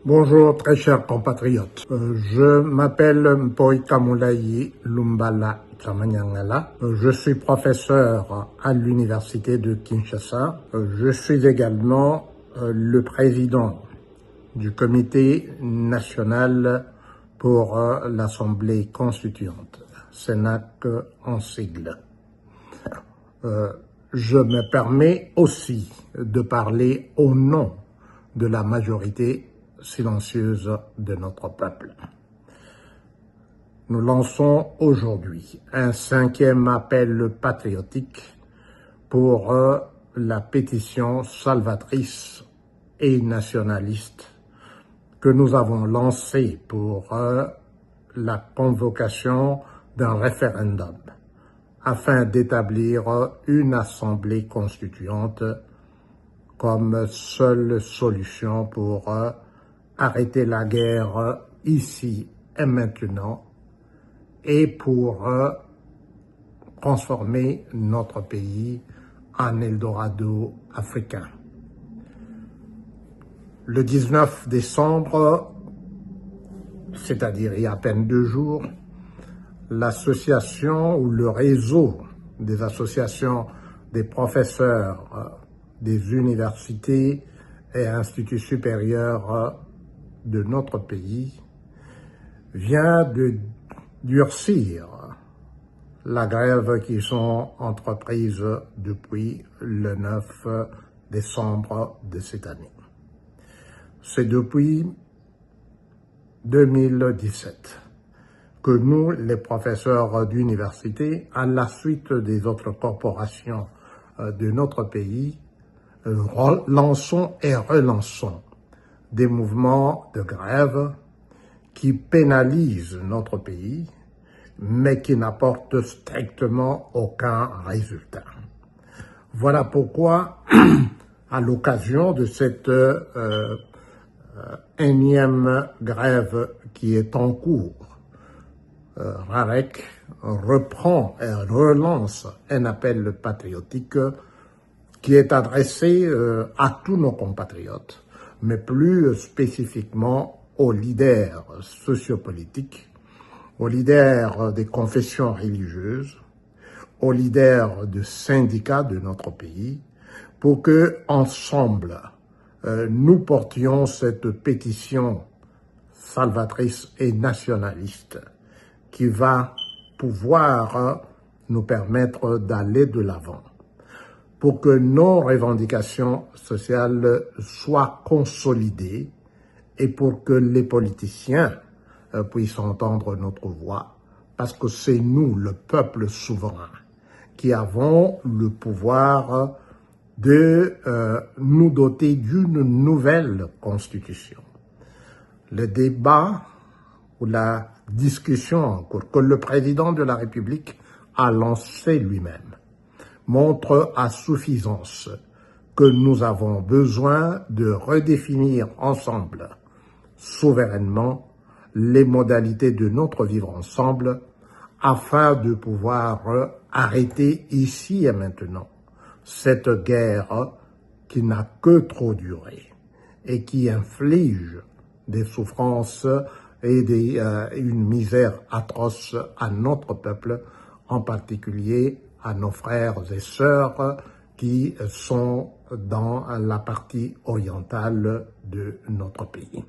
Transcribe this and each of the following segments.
Bonjour très chers compatriotes. Je m'appelle Mpoika Moulayi Lumbala Tsamanyangala. Je suis professeur à l'université de Kinshasa. Je suis également le président du comité national pour l'Assemblée constituante, CENAC en sigle. Je me permets aussi de parler au nom de la majorité silencieuse de notre peuple. Nous lançons aujourd'hui un 5e appel patriotique pour la pétition salvatrice et nationaliste que nous avons lancée pour la convocation d'un référendum afin d'établir une assemblée constituante comme seule solution pour arrêter la guerre ici et maintenant et pour transformer notre pays en Eldorado africain. Le 19 décembre, c'est-à-dire il y a à peine 2 jours, l'association ou le réseau des associations des professeurs des universités et instituts supérieurs de notre pays vient de durcir la grève qui sont entreprises depuis le 9 décembre de cette année. C'est depuis 2017 que nous, les professeurs d'université, à la suite des autres corporations de notre pays, lançons et relançons des mouvements de grève qui pénalisent notre pays, mais qui n'apportent strictement aucun résultat. Voilà pourquoi, à l'occasion de cette énième grève qui est en cours, RAREC reprend et relance un appel patriotique qui est adressé à tous nos compatriotes, mais plus spécifiquement aux leaders sociopolitiques, aux leaders des confessions religieuses, aux leaders de syndicats de notre pays, pour que, ensemble, nous portions cette pétition salvatrice et nationaliste qui va pouvoir nous permettre d'aller de l'avant, pour que nos revendications sociales soient consolidées et pour que les politiciens puissent entendre notre voix, parce que c'est nous, le peuple souverain, qui avons le pouvoir de nous doter d'une nouvelle constitution. Le débat ou la discussion en cours que le président de la République a lancé lui-même montre à suffisance que nous avons besoin de redéfinir ensemble, souverainement, les modalités de notre vivre ensemble afin de pouvoir arrêter ici et maintenant cette guerre qui n'a que trop duré et qui inflige des souffrances et une misère atroce à notre peuple, en particulier à nos frères et sœurs qui sont dans la partie orientale de notre pays.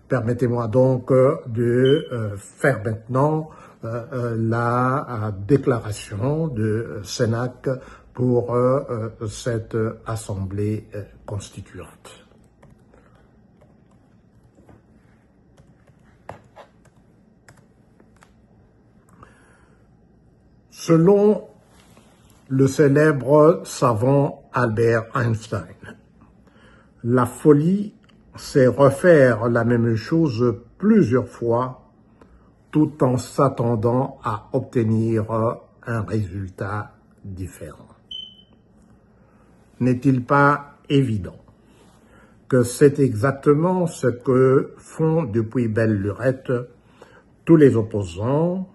Permettez-moi donc de faire maintenant la déclaration de CENAC pour cette assemblée constituante. Selon le célèbre savant Albert Einstein, la folie, c'est refaire la même chose plusieurs fois tout en s'attendant à obtenir un résultat différent. N'est-il pas évident que c'est exactement ce que font depuis belle lurette tous les opposants,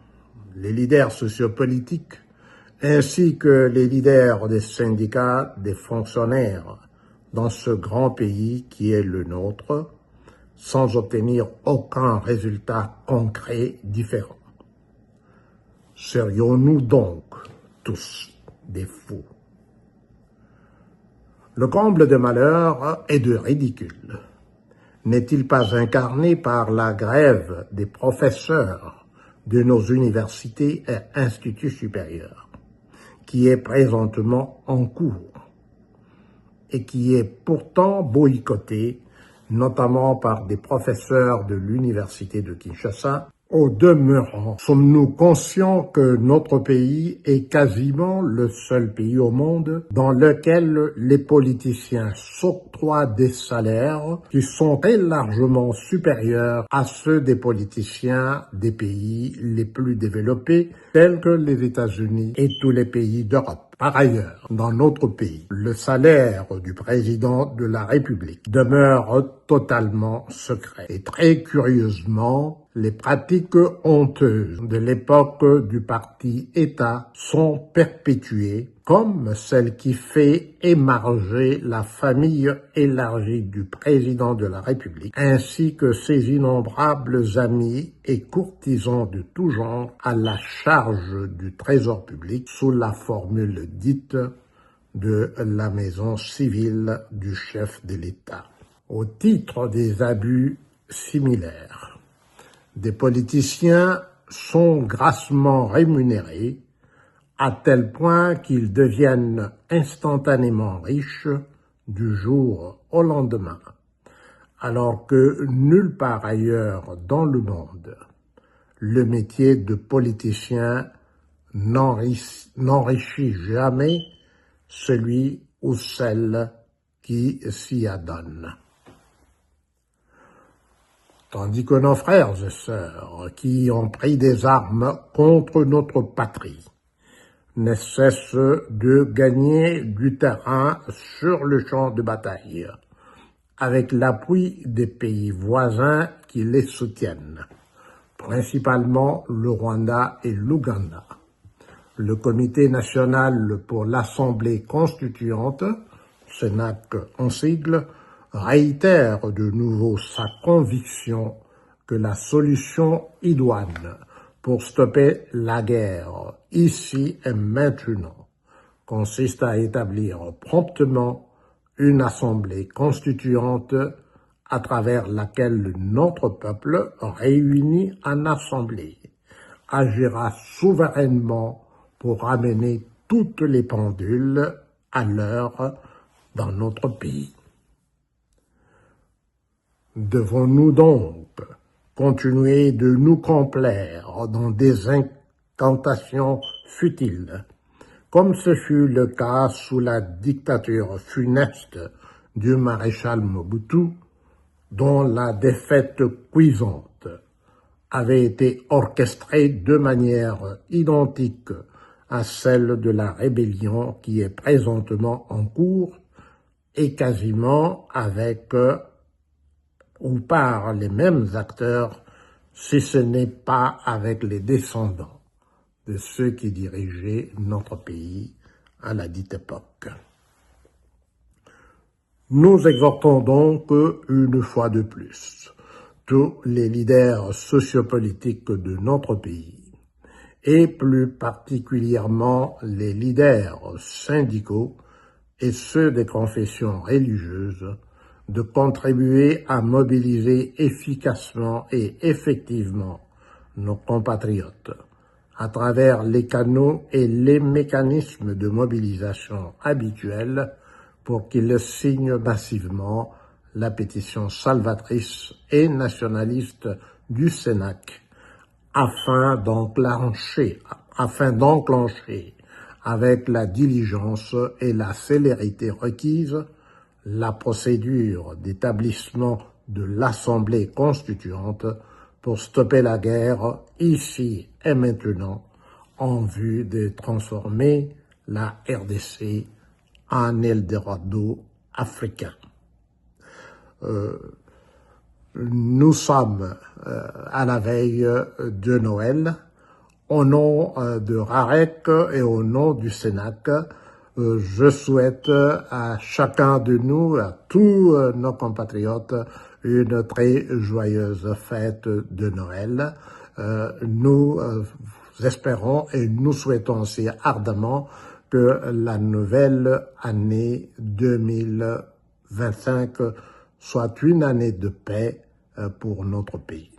les leaders sociopolitiques, ainsi que les leaders des syndicats, des fonctionnaires dans ce grand pays qui est le nôtre, sans obtenir aucun résultat concret différent. Serions-nous donc tous des fous? Le comble de malheur et de ridicule n'est-il pas incarné par la grève des professeurs de nos universités et instituts supérieurs, qui est présentement en cours et qui est pourtant boycottée, notamment par des professeurs de l'université de Kinshasa? Au demeurant, sommes-nous conscients que notre pays est quasiment le seul pays au monde dans lequel les politiciens s'octroient des salaires qui sont très largement supérieurs à ceux des politiciens des pays les plus développés, tels que les États-Unis et tous les pays d'Europe? Par ailleurs, dans notre pays, le salaire du président de la République demeure totalement secret. Et très curieusement, les pratiques honteuses de l'époque du parti État sont perpétuées, comme celle qui fait émarger la famille élargie du président de la République, ainsi que ses innombrables amis et courtisans de tout genre à la charge du trésor public sous la formule dite de la maison civile du chef de l'État. Au titre des abus similaires, des politiciens sont grassement rémunérés à tel point qu'ils deviennent instantanément riches du jour au lendemain, alors que nulle part ailleurs dans le monde, le métier de politicien n'enrichit jamais celui ou celle qui s'y adonne. Tandis que nos frères et sœurs qui ont pris des armes contre notre patrie ne cessent de gagner du terrain sur le champ de bataille, avec l'appui des pays voisins qui les soutiennent, principalement le Rwanda et l'Ouganda. Le Comité national pour l'Assemblée constituante, CENAC en sigle, réitère de nouveau sa conviction que la solution idoine pour stopper la guerre ici et maintenant consiste à établir promptement une assemblée constituante à travers laquelle notre peuple, réuni en assemblée, agira souverainement pour ramener toutes les pendules à l'heure dans notre pays. Devons-nous donc continuer de nous complaire dans des incantations futiles, comme ce fut le cas sous la dictature funeste du maréchal Mobutu, dont la défaite cuisante avait été orchestrée de manière identique à celle de la rébellion qui est présentement en cours et quasiment avec ou par les mêmes acteurs, si ce n'est pas avec les descendants de ceux qui dirigeaient notre pays à la dite époque. Nous exhortons donc une fois de plus tous les leaders sociopolitiques de notre pays, et plus particulièrement les leaders syndicaux et ceux des confessions religieuses, de contribuer à mobiliser efficacement et effectivement nos compatriotes à travers les canaux et les mécanismes de mobilisation habituels pour qu'ils signent massivement la pétition salvatrice et nationaliste du CENAC afin d'enclencher avec la diligence et la célérité requises la procédure d'établissement de l'Assemblée constituante pour stopper la guerre ici et maintenant en vue de transformer la RDC en Eldorado africain. Nous sommes à la veille de Noël. Au nom de RAREC et au nom du CENAC, je souhaite à chacun de nous, à tous nos compatriotes, une très joyeuse fête de Noël. Nous espérons et nous souhaitons aussi ardemment que la nouvelle année 2025 soit une année de paix pour notre pays.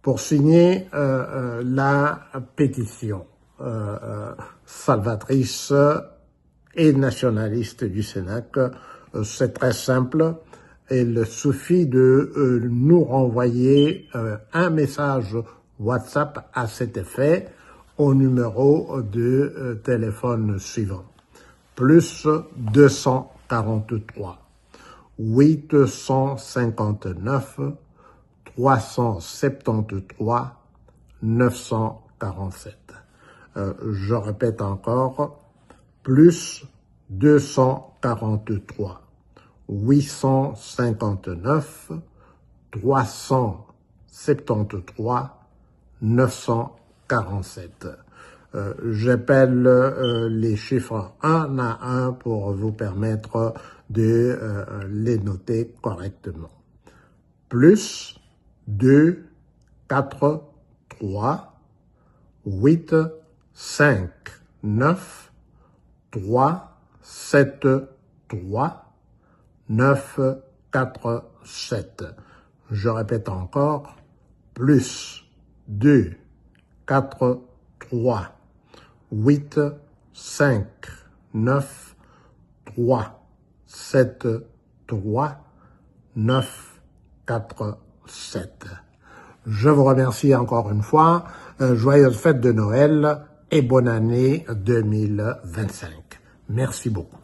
Pour signer la pétition salvatrice et nationaliste du Sénac, c'est très simple. Il suffit de nous renvoyer un message WhatsApp à cet effet au numéro de téléphone suivant. Plus 243 859 373 947. Je répète encore, plus 243 859 373 947. J'appelle les chiffres un à un pour vous permettre de les noter correctement. Plus 2, 4, 3, 8, 5, 9, 3, 7, 3, 9, 4, 7. Je répète encore, plus 2, 4, 3, 8, 5, 9, 3, 7, 3, 9, 4, 7. Je vous remercie encore une fois. Joyeuse fête de Noël et bonne année 2025. Merci beaucoup.